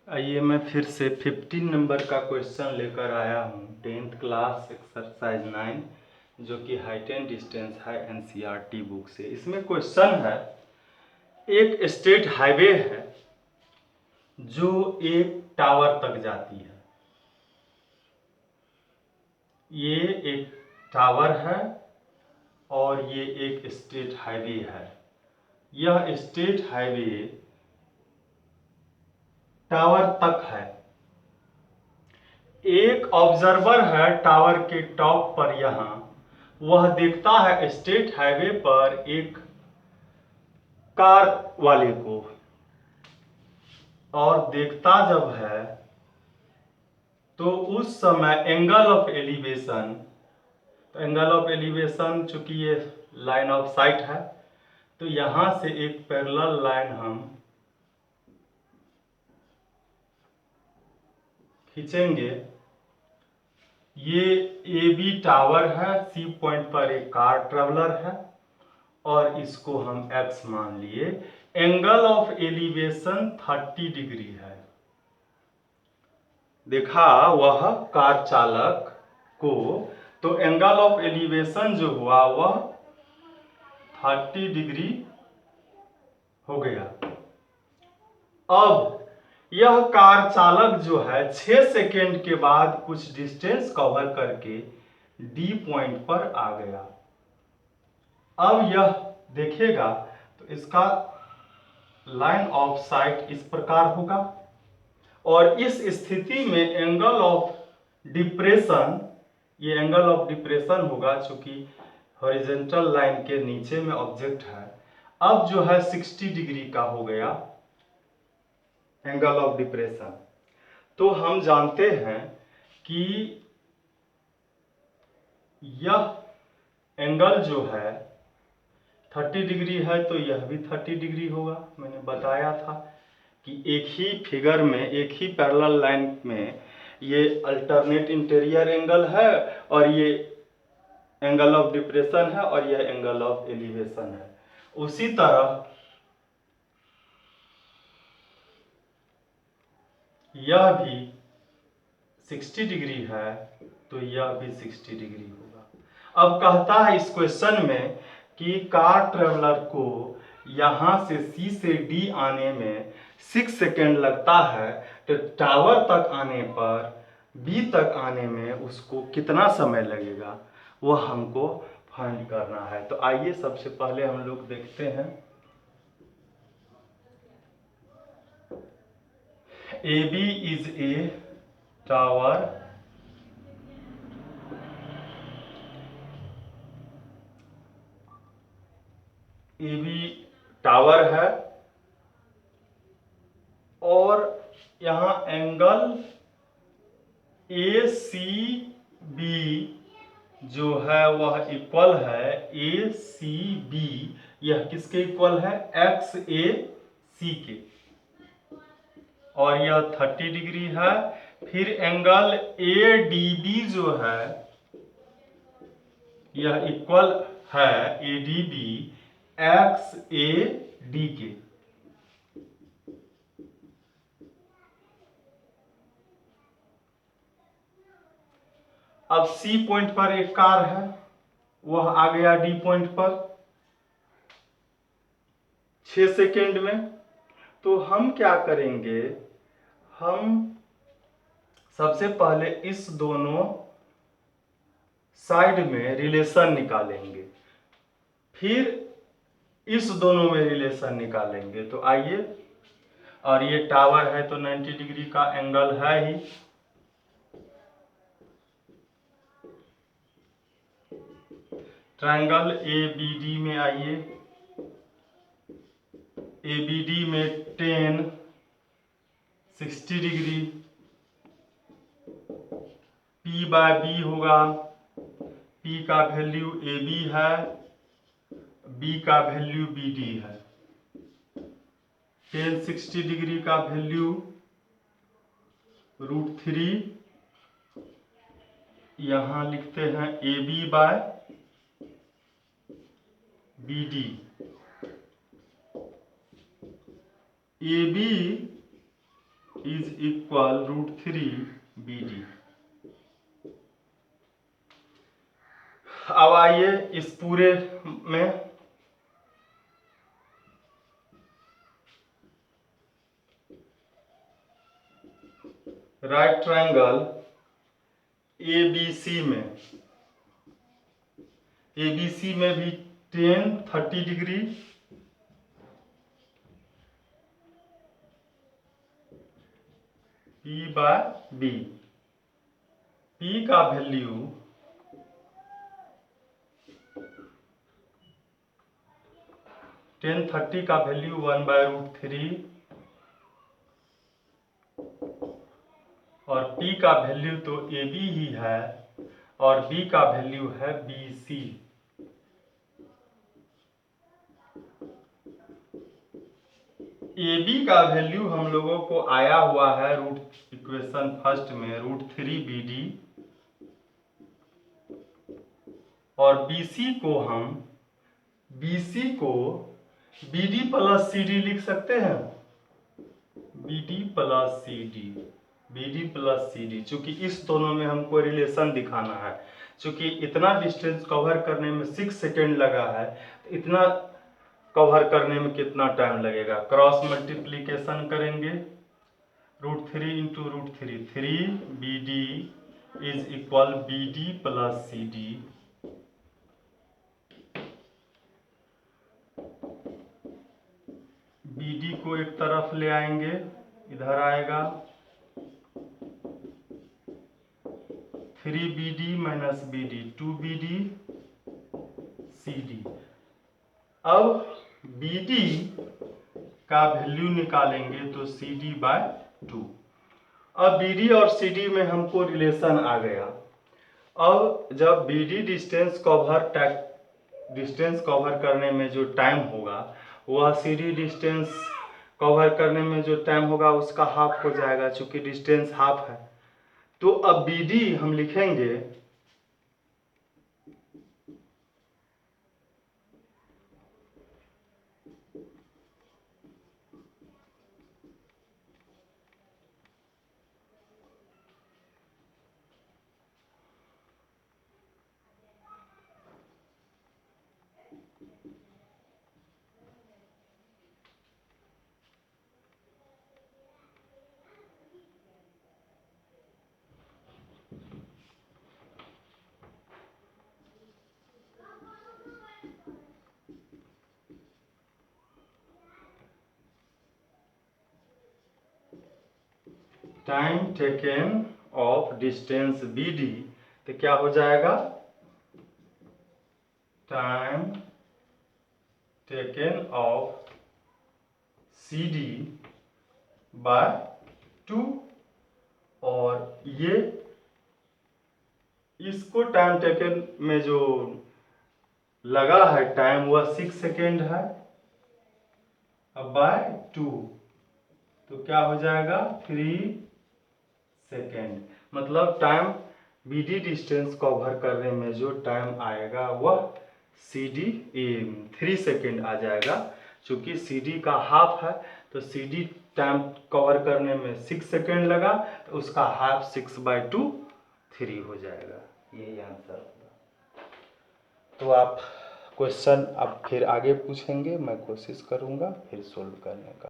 आइए मैं फिर से 15 नंबर का क्वेश्चन लेकर आया हूँ 10th क्लास एक्सरसाइज 9 जो कि हाइट एंड डिस्टेंस है एनसीईआरटी बुक से। इसमें क्वेश्चन है, एक स्टेट हाईवे है जो एक टावर तक जाती है। ये एक टावर है और ये एक स्टेट हाईवे है। यह स्टेट हाईवे टावर तक है। एक ऑब्जर्वर है टावर के टॉप पर, यहां वह देखता है स्टेट हाईवे पर एक कार वाले को, और देखता जब है तो उस समय एंगल ऑफ एलिवेशन, तो एंगल ऑफ एलिवेशन चूंकि ये लाइन ऑफ साइट है तो यहां से एक पैरेलल लाइन हम खींचेंगे। ये ए बी टावर है, सी पॉइंट पर एक कार ट्रेवलर है और इसको हम x मान लिए। एंगल ऑफ एलिवेशन 30 डिग्री है। देखा वह कार चालक को, तो एंगल ऑफ एलिवेशन जो हुआ वह 30 डिग्री हो गया। अब यह कार चालक जो है 6 सेकेंड के बाद कुछ डिस्टेंस कवर करके डी पॉइंट पर आ गया। अब यह देखेगा तो इसका लाइन ऑफ साइट इस प्रकार होगा और इस स्थिति में एंगल ऑफ डिप्रेशन, ये एंगल ऑफ डिप्रेशन होगा चूंकि हॉरिजॉन्टल लाइन के नीचे में ऑब्जेक्ट है। अब जो है 60 डिग्री का हो गया एंगल ऑफ डिप्रेशन। तो हम जानते हैं कि यह एंगल जो है 30 डिग्री है तो यह भी 30 डिग्री होगा। मैंने बताया था कि एक ही फिगर में, एक ही पैरेलल लाइन में ये अल्टरनेट इंटीरियर एंगल है और ये एंगल ऑफ डिप्रेशन है और यह एंगल ऑफ एलिवेशन है। उसी तरह यह भी 60 डिग्री है तो यह भी 60 डिग्री होगा। अब कहता है इस क्वेश्चन में कि कार ट्रेवलर को यहां से सी से डी आने में 6 सेकेंड लगता है, तो टावर तक आने पर, बी तक आने में उसको कितना समय लगेगा वह हमको फाइंड करना है। तो आइए सबसे पहले हम लोग देखते हैं। A B is a tower, A B tower है और यहां एंगल ए सी बी जो है वह इक्वल है ए सी बी। यह किसके इक्वल है? एक्स ए सी के, और यह 30 डिग्री है। फिर एंगल ए डी बी जो है यह इक्वल है A D B X A D के। अब सी पॉइंट पर एक कार है, वह आ गया डी पॉइंट पर 6 सेकेंड में। तो हम क्या करेंगे, हम सबसे पहले इस दोनों साइड में रिलेशन निकालेंगे, फिर इस दोनों में रिलेशन निकालेंगे। तो आइए, और ये टावर है तो 90 डिग्री का एंगल है ही। ट्रायंगल ए बी डी में आइए, ए बी डी में 10 60 डिग्री, P बाय बी होगा। P का वैल्यू ए बी है, B का वैल्यू बी डी है। 10 60 डिग्री का वैल्यू √3, यहां लिखते हैं A B by B D. A B is equal √3 BD। अब आइए इस पूरे में राइट ट्रायंगल ABC में भी tan 30 डिग्री P/B, P का वैल्यू tan 30 का वैल्यू 1/√3 और P का वैल्यू तो AB ही है और B का वैल्यू है BC। AB का वैल्यू हम लोगों को आया हुआ है इक्वेशन फर्स्ट में √3BD और BC को BD + CD लिख सकते हैं। BD + CD चूंकि इस दोनों में हमको रिलेशन दिखाना है। चूंकि इतना डिस्टेंस कवर करने में 6 सेकेंड लगा है, तो इतना कवर करने में कितना टाइम लगेगा। क्रॉस मल्टीप्लिकेशन करेंगे, √3 × √3 3BD is equal BD + CD। BD को एक तरफ ले आएंगे, इधर आएगा 3BD - BD 2BD CD। अब BD का वैल्यू निकालेंगे तो CD/2। अब BD और CD में हमको रिलेशन आ गया। अब जब BD डिस्टेंस कवर करने में जो टाइम होगा वह CD डिस्टेंस कवर करने में जो टाइम होगा उसका हाफ हो जाएगा, चूंकि डिस्टेंस हाफ है। तो अब BD हम लिखेंगे time taken of distance BD, तो क्या हो जाएगा, टाइम टेकन ऑफ CD/2। और ये इसको टाइम टेकन में जो लगा है टाइम वह 6 सेकेंड है। अब /2 तो क्या हो जाएगा 3 सेकेंड। मतलब टाइम BD डिस्टेंस कवर करने में जो टाइम आएगा वह CD 3 सेकेंड आ जाएगा। चूंकि CD का हाफ है तो CD टाइम कवर करने में 6 सेकेंड लगा, तो उसका हाफ 6/2 3 हो जाएगा। यही आंसर होगा। तो आप क्वेश्चन अब फिर आगे पूछेंगे, मैं कोशिश करूँगा फिर सोल्व करने का।